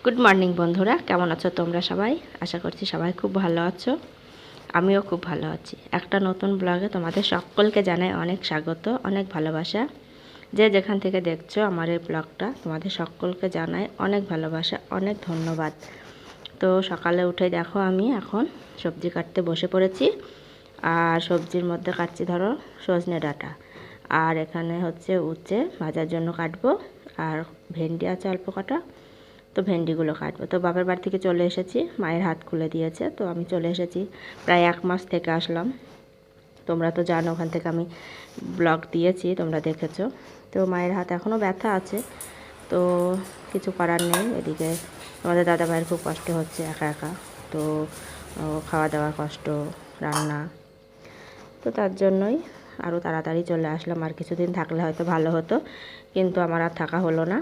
Good morning বন্ধুরা, কেমন আছো তোমরা সবাই? আশা করছি সবাই খুব ভালো আছো। আমিও খুব ভালো আছি। একটা নতুন ব্লগে তোমাদের সকলকে জানাই অনেক স্বাগত, অনেক ভালোবাসা। যে যেখান থেকে দেখছো আমার এই ব্লগটা, তোমাদের সকলকে জানাই অনেক ভালোবাসা, অনেক ধন্যবাদ। তো সকালে উঠে দেখো আমি এখন সবজি কাটতে বসে পড়েছি। আর সবজির মধ্যে কাটছি ধরো সজনে ডাঁটা, আর এখানে হচ্ছে উচ্ছে ভাজার জন্য কাটবো, আর ভেন্ডি আছে অল্প কাটা, তো ভেন্ডিগুলো কাটবো। তো বাবার বাড়ি থেকে চলে এসেছি, মায়ের হাত খুলে দিয়েছে, তো আমি চলে এসেছি। প্রায় 1 মাস থেকে আসলাম, তোমরা তো জানো, ওখান থেকে আমি ব্লগ দিয়েছি, তোমরা দেখেছো। তো মায়ের হাত এখনও ব্যথা আছে, তো কিছু করার নেই। এদিকে আমাদের দাদা ভাইয়ের খুব কষ্ট হচ্ছে একা একা, তো খাওয়া দাওয়ার কষ্ট, রান্না, তো তার জন্যই আরও তাড়াতাড়ি চলে আসলাম। আর কিছুদিন থাকলে হয়তো ভালো হতো, কিন্তু আমার আর থাকা হলো না।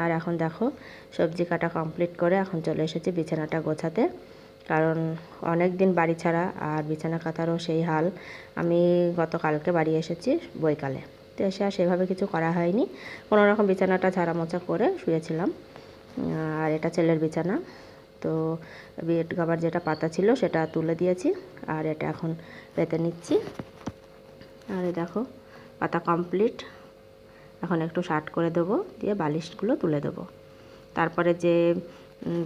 আর এখন দেখো সবজি কাটা কমপ্লিট করে এখন চলে এসেছি বিছানাটা গোছাতে, কারণ অনেক দিন বাড়ি ছাড়া, আর বিছানা কাটারও সেই হাল। আমি গতকালকে বাড়ি এসেছি বৈকালে, তো এসে আর সেভাবে কিছু করা হয়নি। কোনো রকম বিছানাটা ঝাড়া মোছা করে শুয়েছিলাম। আর এটা ছেলের বিছানা, তো বেড কভার যেটা পাতা ছিল সেটা তুলে দিয়েছি, আর এটা এখন পেতে নিচ্ছি। আর এই দেখো পাতা কমপ্লিট, এখন একটু শার্ট করে দেবো, দিয়ে বালিশগুলো তুলে দেবো। তারপরে যে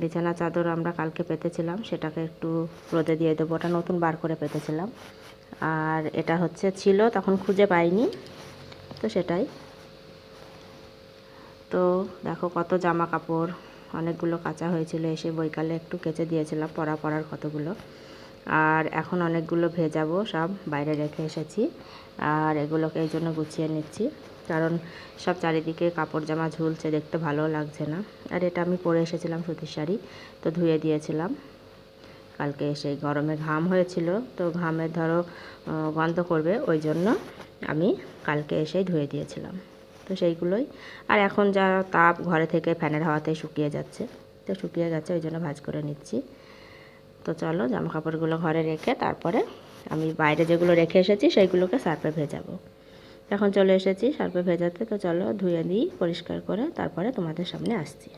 বিছানা চাদর আমরা কালকে পেতেছিলাম সেটাকে একটু রোদে দিয়ে দেবো, ওটা নতুন বার করে পেতেছিলাম। আর এটা হচ্ছে ছিল তখন খুঁজে পাইনি, তো সেটাই। তো দেখো কত জামা কাপড়, অনেকগুলো কাচা হয়েছিল, এসে বৈকালে একটু কেচে দিয়েছিলাম পরার কতগুলো। আর এখন অনেকগুলো ভেজাবো, সব বাইরে রেখে এসেছি। আর এগুলোকে এই জন্য গুছিয়ে নিচ্ছি, কারণ সব চারিদিকে কাপড় জামা ঝুলছে, দেখতে ভালো লাগছে না। আর এটা আমি পরে এসেছিলাম সুতির শাড়ি, তো ধুয়ে দিয়েছিলাম কালকে এসে। গরমে ঘাম হয়েছিল, তো ঘামে ধরো গন্ধ করবে, ওই জন্য আমি কালকে এসেই ধুয়ে দিয়েছিলাম। তো সেইগুলোই। আর এখন যা তাপ, ঘরে থেকে ফ্যানের হাওয়াতে শুকিয়ে যাচ্ছে, তো শুকিয়ে গেছে, ওই জন্য ভাঁজ করে নিচ্ছি। তো চলো জামা কাপড়গুলো ঘরে রেখে তারপরে আমি বাইরে যেগুলো রেখে এসেছি সেইগুলোকে সার্ফে ভেজাবো। এখন চলে এসেছি সার্ফে ভেজাতে, তো চলো ধুয়ে দিই পরিষ্কার করে, তারপরে তোমাদের সামনে আসছি।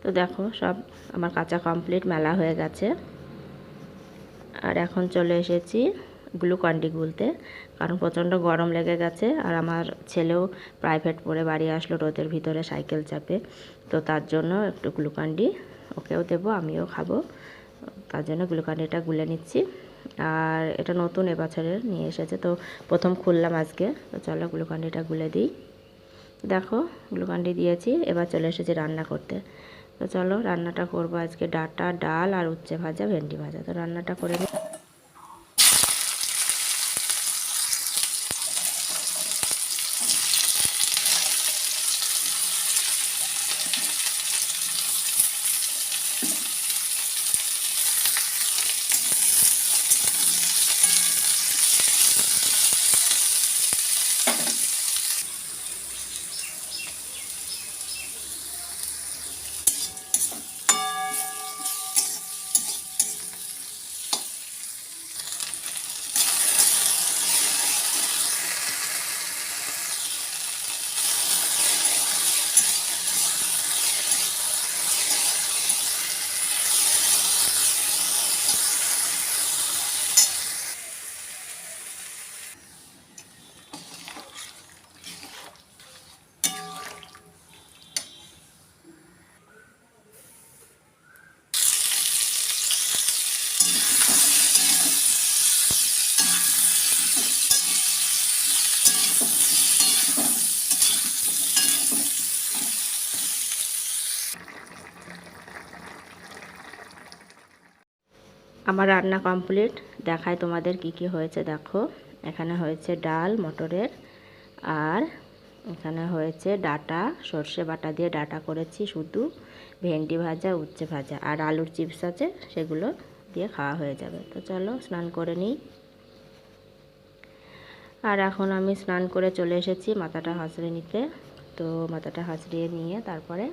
তো দেখো সব আমার কাঁচা কমপ্লিট, মেলা হয়ে গেছে। আর এখন চলে এসেছি গ্লুকন্ডি গুলতে, কারণ প্রচণ্ড গরম লেগে গেছে। আর আমার ছেলেও প্রাইভেট পড়ে বাড়ি আসলো রোদের ভিতরে সাইকেল চাপে, তো তার জন্য একটু গ্লুকন্ডি ওকেও দেবো, আমিও খাবো, তার জন্য গ্লুকন্ডিটা গুলে নিচ্ছি। আর এটা নতুন এবছরের নিয়ে এসেছে, তো প্রথম খুললাম আজকে, তো চলো গ্লুকন্ডিটা গুলে দিই। দেখো গ্লুকন্ডি দিয়েছি, এবার চলে এসেছি রান্না করতে। তো চলো রান্নাটা করবো আজকে, ডাঁটা, ডাল আর উচ্ছে ভাজা, ভেন্ডি ভাজা। তো রান্নাটা করে নিই। আমার রান্না কমপ্লিট। দেখাই তোমাদের কি কি হয়েছে। দেখো, এখানে হয়েছে ডাল মটরের, আর এখানে হয়েছে ডাটা, সর্ষে বাটা দিয়ে ডাটা করেছি শুধু, ভেন্ডি ভাজা, উচ্ছে ভাজা, আর আলুর চিপস আছে, সেগুলো দিয়ে খাওয়া হয়ে যাবে। তো চলো স্নান করে নিই। আর এখন আমি স্নান করে চলে এসেছি মাথাটা হাঁচড়ে নিতে। তো মাথাটা হাঁচড়িয়ে নিয়ে তারপরে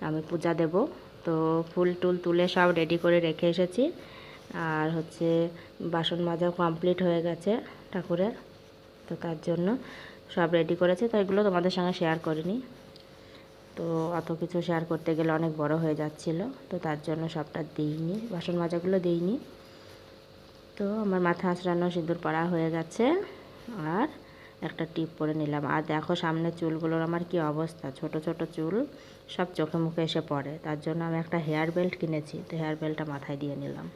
আমি পূজা দেব। তো ফুল টুল তুলে সব রেডি করে রেখে এসেছি। আর হচ্ছে বাসন মাজা কমপ্লিট হয়ে গেছে ঠাকুরের। তো তার জন্য সব রেডি করেছে, তো এগুলো তোমাদের সঙ্গে শেয়ার করিনি। তো অত কিছু শেয়ার করতে গেলে অনেক বড় হয়ে যাচ্ছিল, তো তার জন্য সবটা দিইনি, বাসন মাজাগুলো দিইনি। তো আমার মাথা আঁচড়ানো সিঁদুর পরা হয়ে গেছে, আর একটা টিপ পরে নিলাম। আর দেখো সামনে চুলগুলোর আমার কি অবস্থা, ছোট ছোট চুল সব চোখে মুখে এসে পড়ে। তার জন্য আমি একটা হেয়ার বেল্ট কিনেছি, তো হেয়ার বেল্টটা মাথায় দিয়ে নিলাম।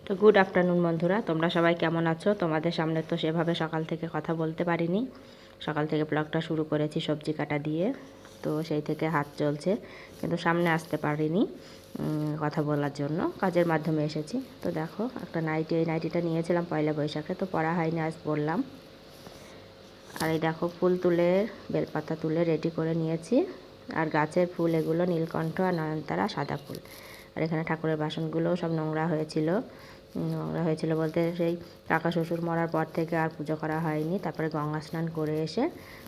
তো গুড আফটারনুন বন্ধুরা, তোমরা সবাই কেমন আছো? তোমাদের সামনে তো সেভাবে সকাল থেকে কথা বলতে পারিনি। সকাল থেকে ব্লগটা শুরু করেছি সবজি কাটা দিয়ে, তো সেই থেকে হাত চলছে, কিন্তু সামনে আসতে পারিনি কথা বলার জন্য, কাজের মাধ্যমে এসেছি। তো দেখো একটা নাইটি, এই নাইটিটা নিয়েছিলাম পয়লা বৈশাখে, তো পরা হয়নি, আজ পরলাম। আর এই দেখো ফুল তুলে, বেলপাতা তুলে রেডি করে নিয়েছি। আর গাছের ফুল এগুলো নীলকণ্ঠ আর নয়নতারা সাদা ফুল। আর এখানে ঠাকুরের বাসনগুলোও সব নোংরা হয়েছিল। নোংরা হয়েছিল বলতে সেই কাকা শ্বশুর মরার পর থেকে আর পুজো করা হয়নি। তারপরে গঙ্গা স্নান করে এসে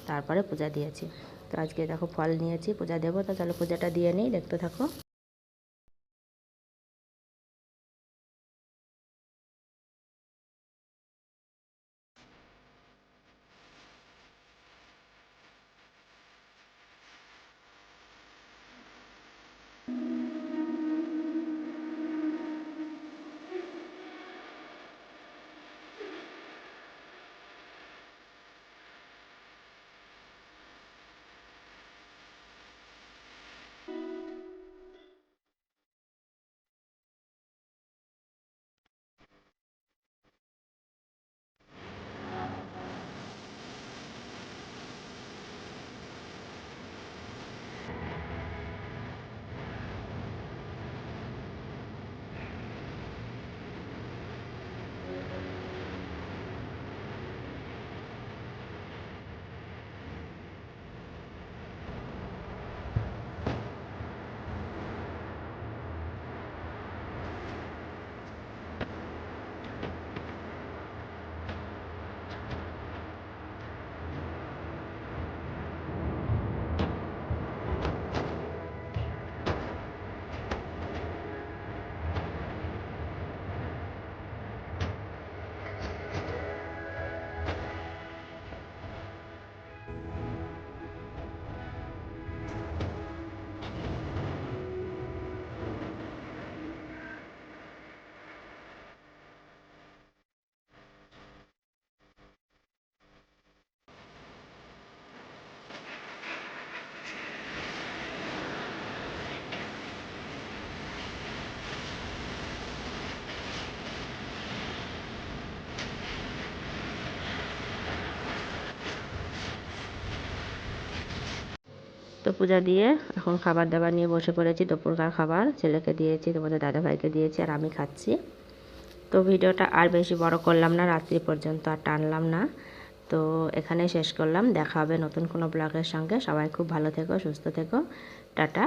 তারপরে পূজা দিয়েছি। তো আজকে দেখো ফল নিয়েছি, পূজা দেবো। তো চলো পূজাটা দিয়ে নিই, দেখতে থাকো। তো পূজা দিয়ে এখন খাবার দাবার নিয়ে বসে পড়েছি। দুপুরকার খাবার ছেলেকে দিয়েছি, তোমাদের দাদাভাইকে দিয়েছি, আর আমি খাচ্ছি। তো ভিডিওটা আর বেশি বড় করলাম না, রাত্রি পর্যন্ত আর টানলাম না। তো এখানে শেষ করলাম। দেখা হবে নতুন কোনো ব্লগের সঙ্গে। সবাই খুব ভালো থেকো, সুস্থ থেকো, টাটা।